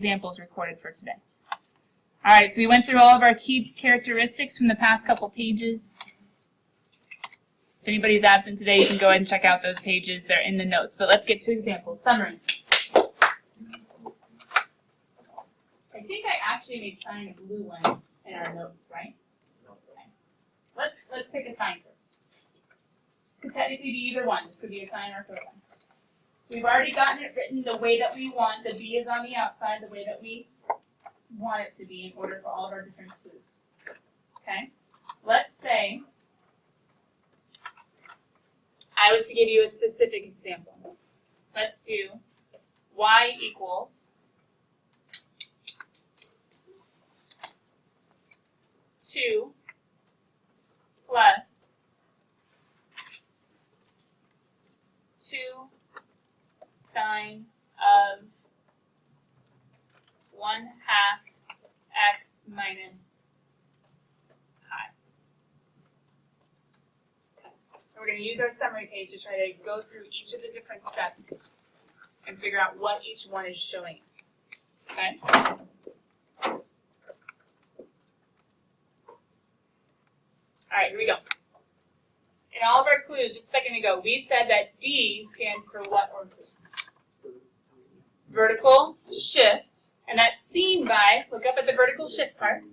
examples recorded for today. All right, so we went through all of our key characteristics from the past couple pages. If anybody's absent today, you can go ahead and check out those pages. They're in the notes. But let's get to examples. Summary. I think I actually made sign a blue one in our notes, right? Okay. Let's pick a sine curve. Could technically be either one. This could be a sine or a cosine. We've already gotten it written the way that we want. The B is on the outside, the way that we want it to be in order for all of our different clues. Okay? Let's say I was to give you a specific example. Let's do y equals 2 plus 2 sine of 1/2 x minus pi. Okay. We're going to use our summary page to try to go through each of the different steps and figure out what each one is showing us. Okay? All right, here we go. In all of our clues, just a second ago, we said that D stands for what or who? Vertical shift. And that's seen by, look up at the vertical shift part,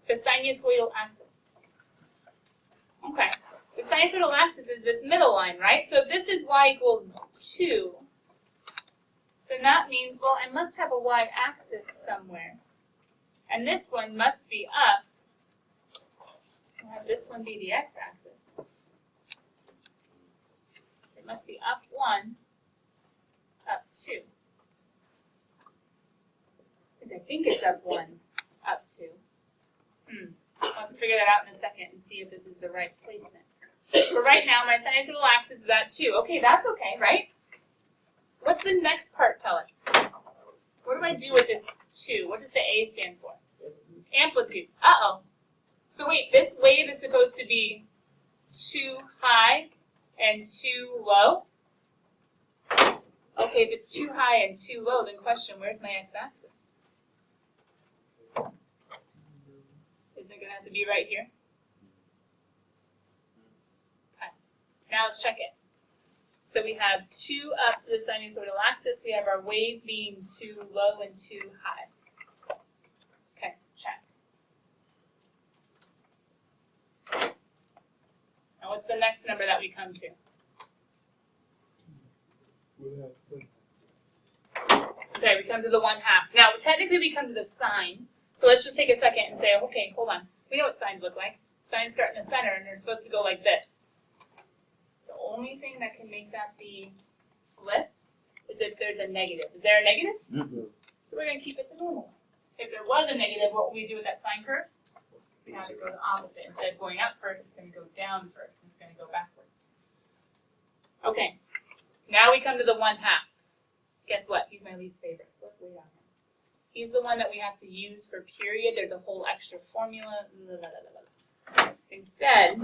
the sinusoidal axis. Okay. The sinusoidal axis is this middle line, right? So if this is y equals 2, then that means, well, I must have a y-axis somewhere. And this one must be up. We'll have this one be the x-axis. It must be up 1, up 2. Because I think it's up 1, up 2. I'll have to figure that out in a second and see if this is the right placement. But right now, my sinusoidal axis is at 2. Okay, that's okay, right? What's the next part tell us? What do I do with this 2? What does the A stand for? Amplitude. Uh-oh. So wait, this wave is supposed to be too high and too low? Okay, if it's too high and too low, then question, where's my x-axis? Isn't it going to have to be right here? Okay. Now let's check it. So we have 2 up to the sinusoidal axis. We have our wave being too low and too high. Okay, check. Now what's the next number that we come to? Okay, we come to the 1/2. Now, technically we come to the sine. So let's just take a second and say, okay, hold on. We know what sines look like. Sines start in the center, and they're supposed to go like this. The only thing that can make that be flipped is if there's a negative. Is there a negative? Mm-hmm. So we're going to keep it the normal way. If there was a negative, what would we do with that sine curve? We have to go the opposite. Instead of going up first, it's going to go down first. And it's going to go backwards. Okay. Now we come to the 1/2. Guess what? He's my least favorite, so let's wait on him. He's the one that we have to use for period. There's a whole extra formula. Instead,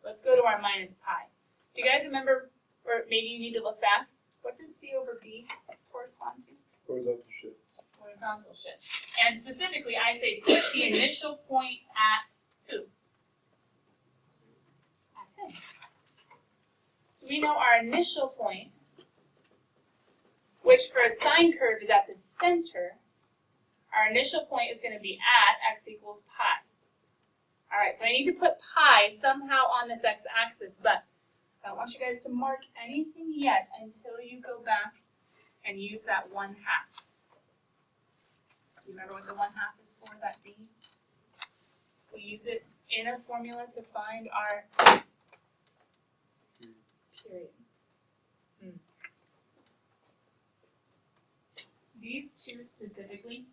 let's go to our minus pi. Do you guys remember, or maybe you need to look back, what does C over B correspond to? Horizontal shift. Horizontal shift. And specifically, I say put the initial point at who? At him. So we know our initial point, which for a sine curve is at the center. Our initial point is going to be at x equals pi. All right, so I need to put pi somehow on this x-axis, but I don't want you guys to mark anything yet until you go back and use that 1/2. You remember what the 1/2 is for, that B? We use it in a formula to find our period. These two specifically,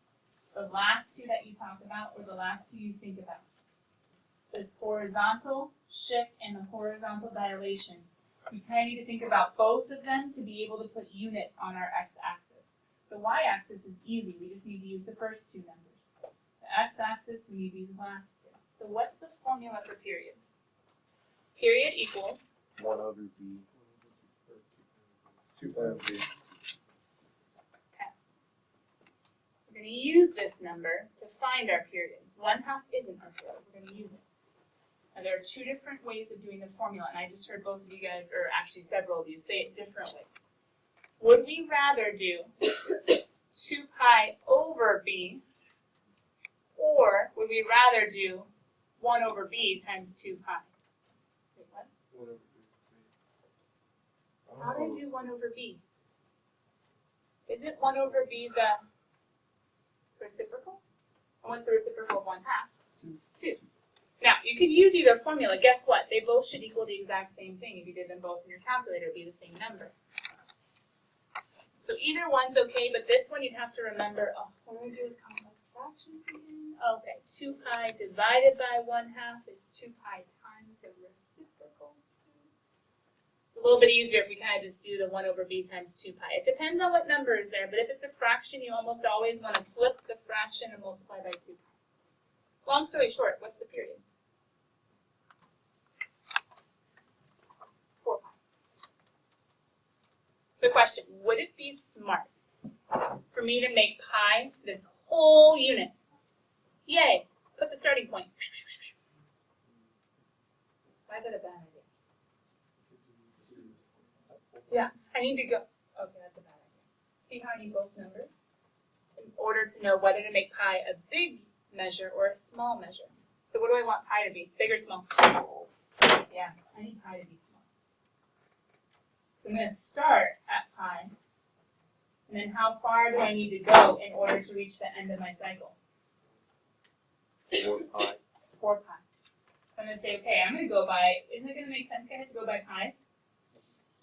the last two that you talk about or the last two you think about. This horizontal shift and the horizontal dilation. We kind of need to think about both of them to be able to put units on our x-axis. The y-axis is easy. We just need to use the first two numbers. The x-axis, we need these last two. So what's the formula for period? Period equals 1 over B. 2 times B. use this number to find our period. 1/2 isn't our period. We're going to use it. Now, there are two different ways of doing the formula, and I just heard both of you guys, or actually several of you, say it different ways. Would we rather do 2 pi over b, or would we rather do 1 over b times 2 pi? Wait, what? 1 over b. How do I do 1 over b? Isn't 1 over b the reciprocal? And what's the reciprocal of 1/2? 2. Now, you could use either formula. Guess what? They both should equal the exact same thing. If you did them both in your calculator, it would be the same number. So either one's okay, but this one you'd have to remember, oh, what do I do with complex fractions again? Okay, 2 pi divided by 1/2 is 2 pi times the reciprocal. It's a little bit easier if we kind of just do the 1 over b times 2 pi. It depends on what number is there, but if it's a fraction, you almost always want to flip the fraction and multiply by 2 pi. Long story short, what's the period? 4 pi. So question, would it be smart for me to make pi this whole unit? Yay, put the starting point. Why is that a bad idea? Yeah, I need to go, okay, that's a bad idea. See how I need both numbers? In order to know whether to make pi a big measure or a small measure. So what do I want pi to be? Big or small? Yeah, I need pi to be small. So I'm going to start at pi. And then how far do I need to go in order to reach the end of my cycle? 4 pi. 4 pi. So I'm going to say, okay, I'm going to go by, isn't it going to make sense, guys, to go by pi's?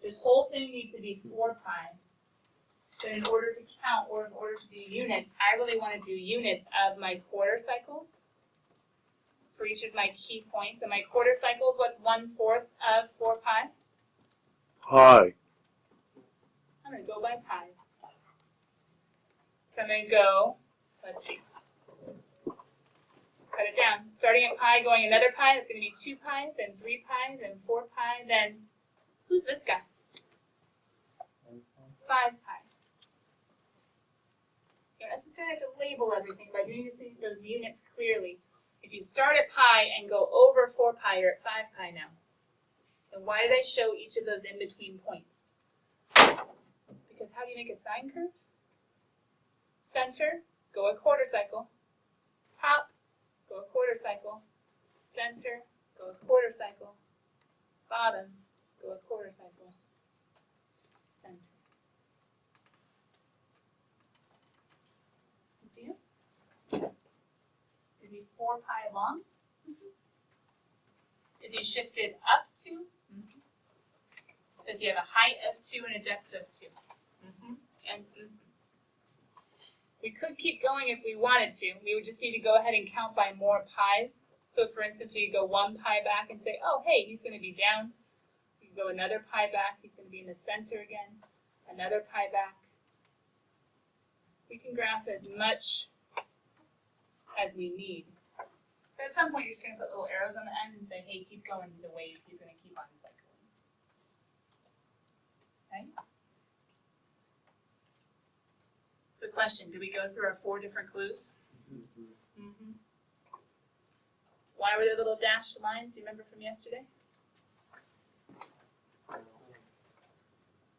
This whole thing needs to be 4 pi. But in order to count or in order to do units, I really want to do units of my quarter cycles for each of my key points. And my quarter cycles, what's 1/4 of 4 pi? Pi. I'm going to go by pi's. So I'm going to go, let's see. Let's cut it down. Starting at pi, going another pi, it's going to be 2 pi, then 3 pi, then 4 pi, then who's this guy? 5 pi. You don't necessarily have to label everything by doing those units clearly. If you start at pi and go over 4 pi, you're at 5 pi now. And why did I show each of those in-between points? Because how do you make a sine curve? Center, go a quarter cycle. Top, go a quarter cycle. Center, go a quarter cycle. Bottom, go a quarter cycle. Center. You see him? Is he 4 pi long? Mm-hmm. Is he shifted up 2? Mm-hmm. Does he have a height of 2 and a depth of 2? Mm-hmm. And mm-hmm. We could keep going if we wanted to. We would just need to go ahead and count by more pi's. So for instance, we could go 1 pi back and say, oh, hey, he's going to be down. We can go another pi back. He's going to be in the center again. Another pi back. We can graph as much as we need. But at some point, you're just going to put little arrows on the end and say, hey, keep going. He's a wave. He's going to keep on cycling. Okay? So question, did we go through our 4 different clues? Mm-hmm. Why were there little dashed lines? Do you remember from yesterday?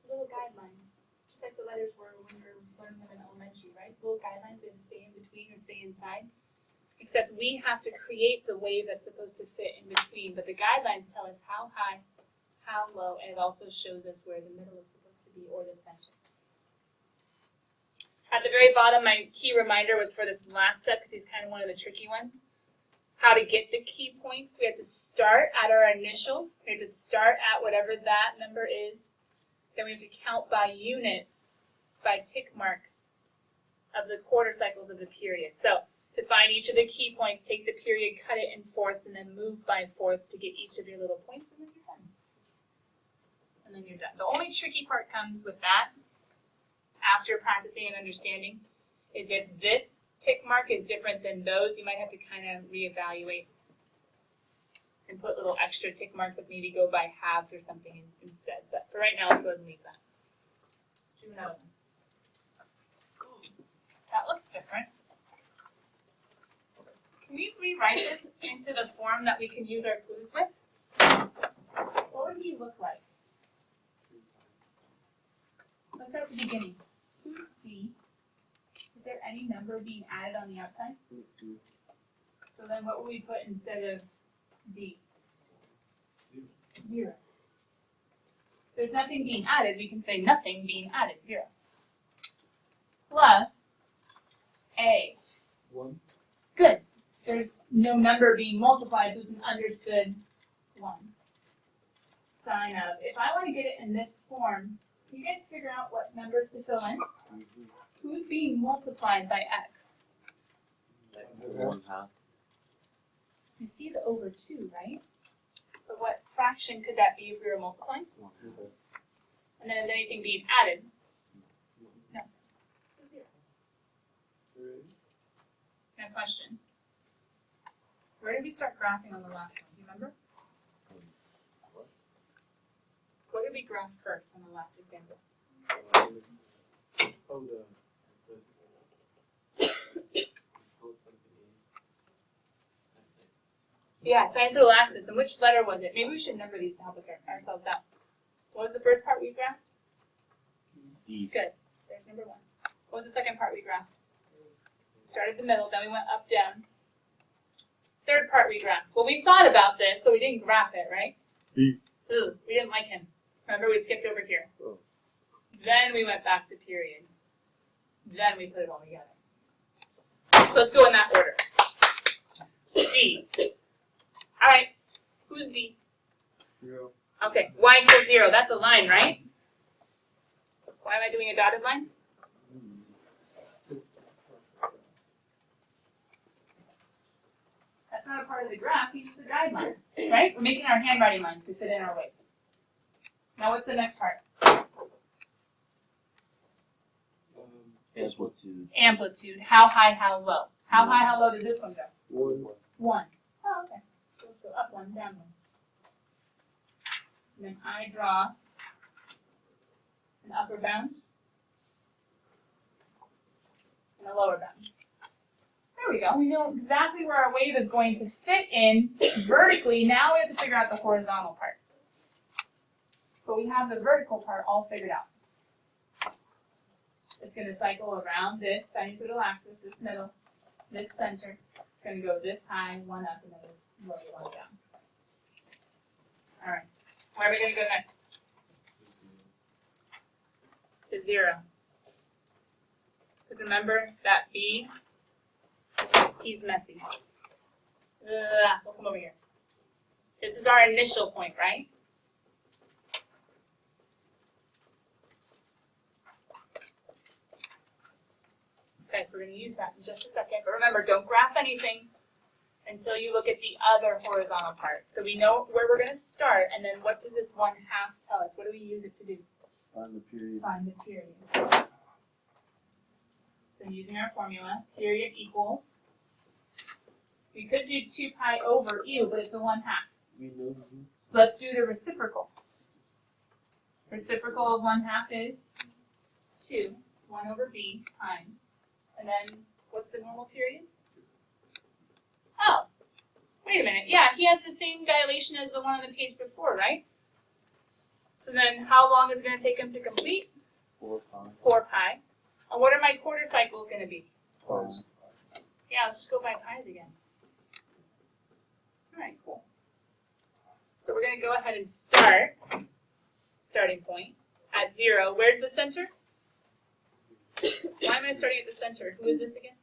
Little guidelines. Just like the letters were when we were learning them in elementary, right? Little guidelines, we have to stay in between or stay inside. Except we have to create the wave that's supposed to fit in between. But the guidelines tell us how high, how low, and it also shows us where the middle is supposed to be or the center. At the very bottom, my key reminder was for this last step because he's kind of one of the tricky ones. How to get the key points. We have to start at our initial. We have to start at whatever that number is. Then we have to count by units, by tick marks of the quarter cycles of the period. So to find each of the key points, take the period, cut it in fourths, and then move by fourths to get each of your little points, and then you're done. And then you're done. The only tricky part comes with that, after practicing and understanding, is if this tick mark is different than those, you might have to kind of reevaluate and put little extra tick marks, like maybe go by halves or something instead. But for right now, let's go ahead and leave that. Let's do another one. That looks different. write this into the form that we can use our clues with, what would he look like? Let's start at the beginning. Who's D? Is there any number being added on the outside? So then what would we put instead of D? 0. There's nothing being added, we can say nothing being added, 0. Plus A. 1. Good. There's no number being multiplied, so it's an understood 1. Sign of. If I want to get it in this form, can you guys figure out what numbers to fill in? Who's being multiplied by x? 1/2. You see the over 2, right? But what fraction could that be if we were multiplying? 1/2. And then is anything being added? No. So 0. Now question. Where did we start graphing on the last one? Do you remember? What did we graph first on the last example? Yeah, sinusoidal axis. And which letter was it? Maybe we should number these to help us ourselves out. What was the first part we graphed? D. Good. There's number 1. What was the second part we graphed? Started the middle, then we went up, down. Third part we graphed. Well, we thought about this, but we didn't graph it, right? B. Ooh, we didn't like him. Remember, we skipped over here. Oh. Then we went back to period. Then we put it all together. So let's go in that order. D. All right. Who's D? 0. Okay. Y equals 0. That's a line, right? Why am I doing a dotted line? That's not a part of the graph. He's just a guideline, right? We're making our handwriting lines to fit in our weight. Now what's the next part? Amplitude. Amplitude. How high, how low? How high, how low does this one go? 1. 1. Oh, okay. So let's go up 1, down 1. And then I draw an upper bound and a lower bound. There we go. We know exactly where our wave is going to fit in vertically. Now we have to figure out the horizontal part. But we have the vertical part all figured out. It's going to cycle around this sinusoidal axis, this middle, this center. It's going to go this high, 1 up, and then this low, 1 down. All right. Where are we going to go next? To 0. Because remember that B, he's messy. We'll come over here. This is our initial point, right? Okay, so we're going to use that in just a second. But remember, don't graph anything until you look at the other horizontal part. So we know where we're going to start, and then what does this 1/2 tell us? What do we use it to do? Find the period. Find the period. So using our formula, period equals, we could do 2 pi over u, but it's a 1/2. We know. So let's do the reciprocal. Reciprocal of 1/2 is 2, 1 over b times. And then, what's the normal period? Oh, wait a minute. Yeah, he has the same dilation as the one on the page before, right? So then, how long is it going to take him to complete? 4 pi. 4 pi. And what are my quarter cycles going to be? Pi. Yeah, let's just go by pi's again. All right, cool. So we're going to go ahead and start, starting point, at 0. Where's the center? Why am I starting at the center? Who is this again?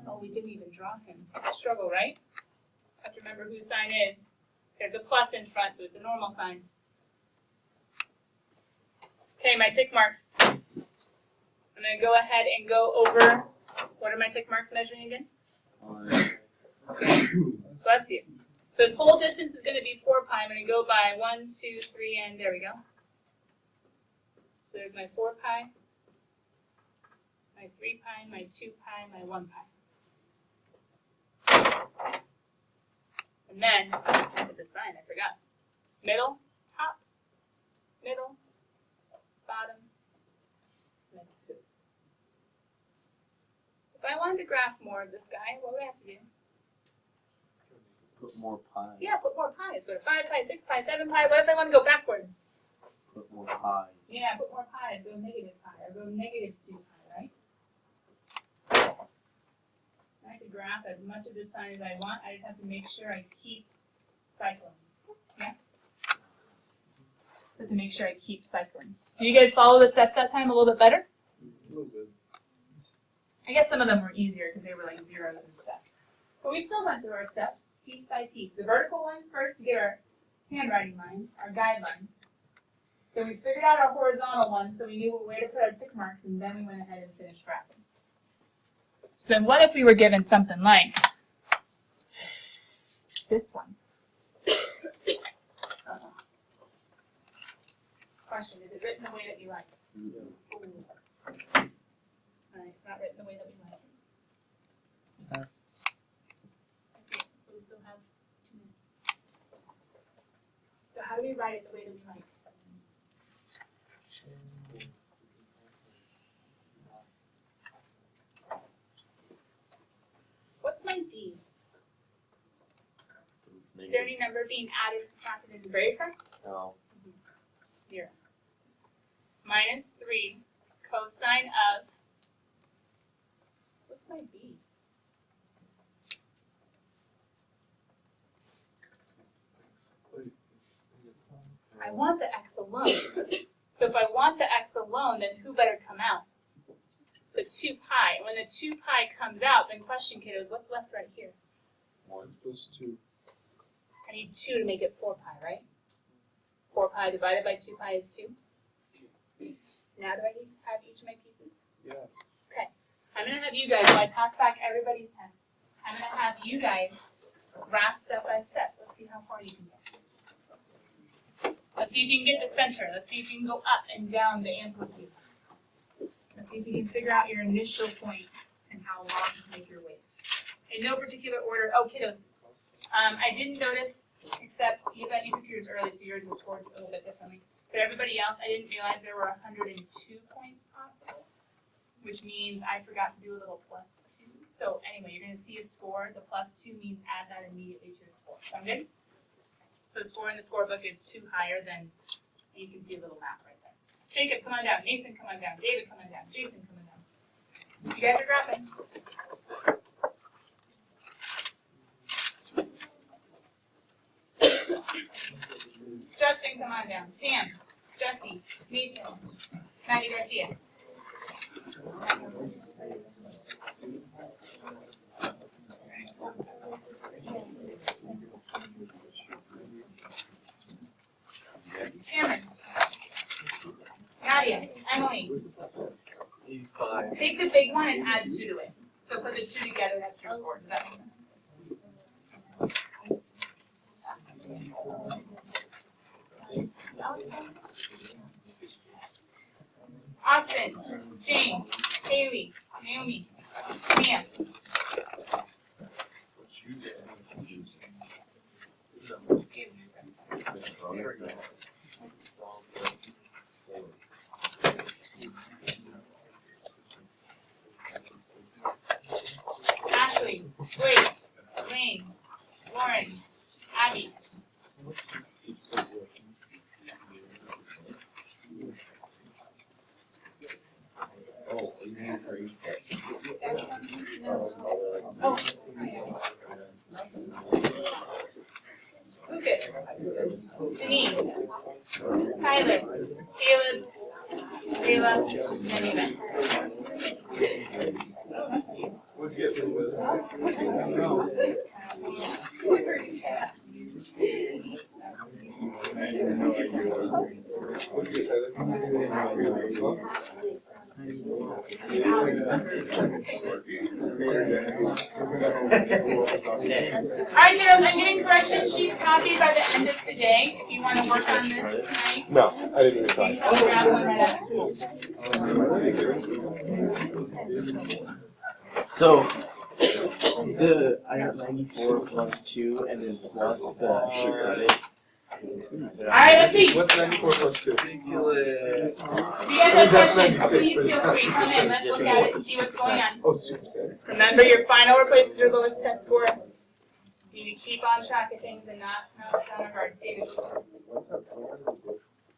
Oh, we didn't even draw him. Struggle, right? Have to remember whose sign is. There's a plus in front, so it's a normal sign. Okay, my tick marks. I'm going to go ahead and go over, what are my tick marks measuring again? Okay, bless you. So this whole distance is going to be 4 pi. I'm going to go by 1, 2, 3, and there we go. So there's my 4 pi. My 3 pi, my 2 pi, my 1 pi. And then, it's a sign, I forgot. Middle, top, middle, bottom, middle. If I wanted to graph more of this guy, what would I have to do? Put more pies. Yeah, put more pies. Go to 5 pi, 6 pi, 7 pi. What if I want to go backwards? Put more pies. Yeah, put more pies. Go negative pi or go negative 2 pi, right? I could graph as much of this sign as I want. I just have to make sure I keep cycling. Yeah? Have to make sure I keep cycling. Do you guys follow the steps that time a little bit better? A little bit. I guess some of them were easier because they were like zeros and stuff. But we still went through our steps piece by piece. The vertical ones first to get our handwriting lines, our guidelines. Then we figured out our horizontal ones so we knew where to put our tick marks, and then we went ahead and finished graphing. So then what if we were given something like this one? Question, is it written the way that you like? Yeah. Alright, it's not written the way that we like. Pass. I see it, but we still have 2 minutes. So how do we write it the way that we like? What's my D? Is there any number being added or subtracted in the very front? No. 0. Minus 3 cosine of, what's my B? I want the x alone. So if I want the x alone, then who better come out? The 2 pi. When the 2 pi comes out, then question, kiddos, what's left right here? 1 plus 2. I need 2 to make it 4 pi, right? 4 pi divided by 2 pi is 2. Now do I have each of my pieces? Yeah. Okay. I'm going to have you guys, while I pass back everybody's test, I'm going to have you guys graph step by step. Let's see how far you can get. Let's see if you can get the center. Let's see if you can go up and down the amplitude. Let's see if you can figure out your initial point and how long to make your wave. In no particular order. Oh, kiddos. I didn't notice, except you took yours early, so yours was scored a little bit differently. But everybody else, I didn't realize there were 102 points possible, which means I forgot to do a little plus 2. So anyway, you're going to see a score. The plus 2 means add that immediately to your score. Sound good? So the score in the scorebook is 2 higher than, and you can see a little map right there. Jacob, come on down. Mason, come on down. David, come on down. Jason, come on down. You guys are graphing. Justin, come on down. Sam, Jesse, Nathan, Maddie Garcia. Cameron, Nadia, Emily. 85. Take the big one and add 2 to it. So put the 2 together, that's your score. Does that make sense? Austin, Jane, Haley, Naomi, Mia. Ashley, Blake, Lane, Lauren, Abby. Oh, you need three. Oh. Lucas, Denise, Tyler, Caleb, Kayla, and Eva. Alright, kiddos, I'm getting correction sheets copied by the end of today. If you want to work on this tonight, No, I didn't even try. I'll grab one right after school. So, I got 94 plus 2 and then plus the credit. Alright, let's see. What's 94 plus 2? Ridiculous. If you guys have That's questions, 96, please but feel it's not free to come in. Let's look at it and see what's going on. Oh, super standard. Remember, your final replaces your lowest test score. You need to keep on track of things and not kind of hard. David,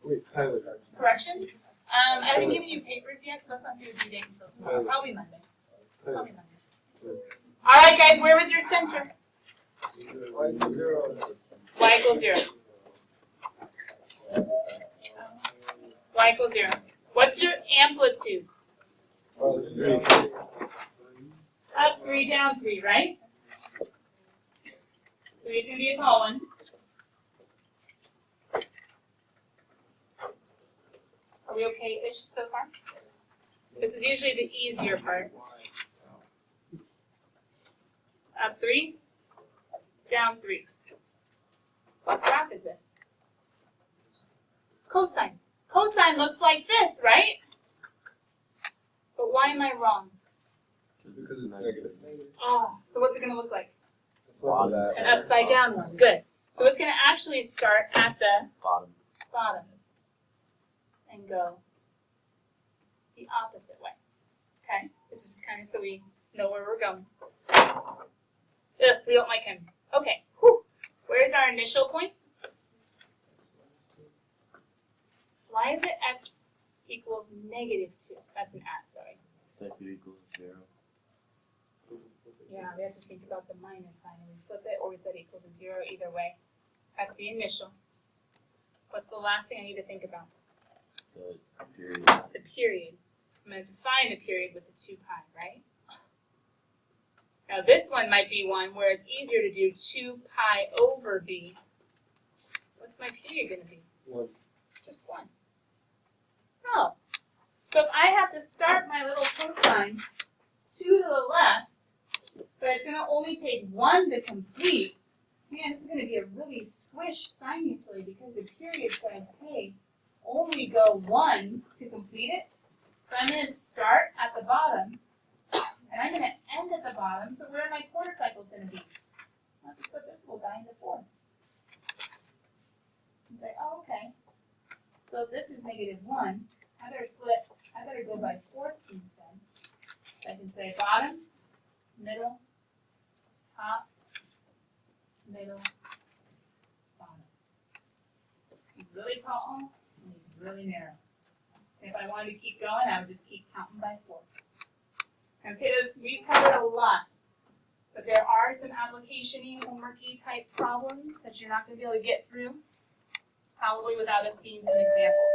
Wait, Tyler. corrections? I haven't given you papers yet, so let's not do a due date until tomorrow. Probably Monday. Probably Monday. All right, guys, where was your center? Y equals 0. Y equals 0. What's your amplitude? Up 3, down 3, right? So it's going to be a tall one. Are we okay-ish so far? This is usually the easier part. Up 3, down 3. What graph is this? Cosine. Cosine looks like this, right? But why am I wrong? Because it's negative. Oh, so what's it going to look like? Bottom. An upside down one. Good. So it's going to actually start at the Bottom. bottom and go the opposite way. Okay? This is just kind of so we know where we're going. Ugh, we don't like him. Okay. Whew. Where's our initial point? Why is it x equals -2? That's an at, sorry. Second equals 0. Yeah, we have to think about the minus sign, and we flip it, or we set equal to 0 either way. That's the initial. What's the last thing I need to think about? The period. The period. I'm going to define the period with the 2 pi, right? Now this one might be one where it's easier to do 2 pi over b. What's my period going to be? 1. Just 1. Oh. So if I have to start my little cosine to the left, but it's going to only take 1 to complete, man, this is going to be a really squished sinusoid because the period says, hey, only go 1 to complete it. So I'm going to start at the bottom, and I'm going to end at the bottom, so where are my quarter cycles going to be? I'll just put this little guy into fourths. And say, oh, okay. So if this is -1, I better go by fourths instead. So I can say bottom, middle, top, middle, bottom. He's really tall, and he's really narrow. And if I wanted to keep going, I would just keep counting by fourths. Okay, we've covered a lot, but there are some application-y, homework-y type problems that you're not going to be able to get through, probably without us seeing some examples.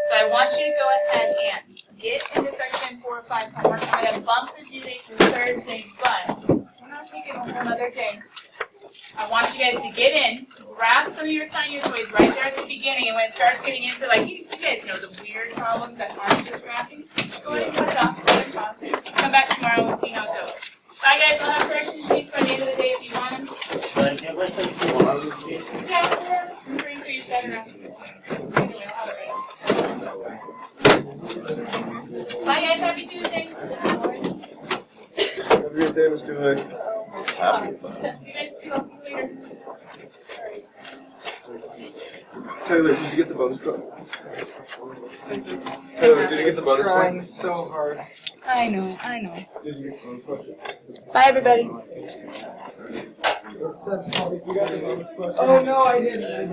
So I want you to go ahead and get into section 4 or 5 homework. I'm going to bump the due date to Thursday, but we're not taking a whole other day. I want you guys to get in, grab some of your sinusoids right there at the beginning, and when it starts getting into, like, you guys know the weird problems that aren't just graphing, go ahead and cut it off, go ahead and pause it. Come back tomorrow and we'll see how it goes. Bye guys, we'll have correction sheets by the end of the day if you want them. But I get with them tomorrow, you see? Yeah, we're free for you, set it up. Anyway, I'll have it right. Bye guys, happy Tuesday. Have a great day, Mr. Hood. You guys too, I'll see you later. Tyler, did you get the bonus point? Tyler, did you get the bonus Trying point? so hard. I know. Did you get the bonus question? Bye everybody. Oh no, I didn't.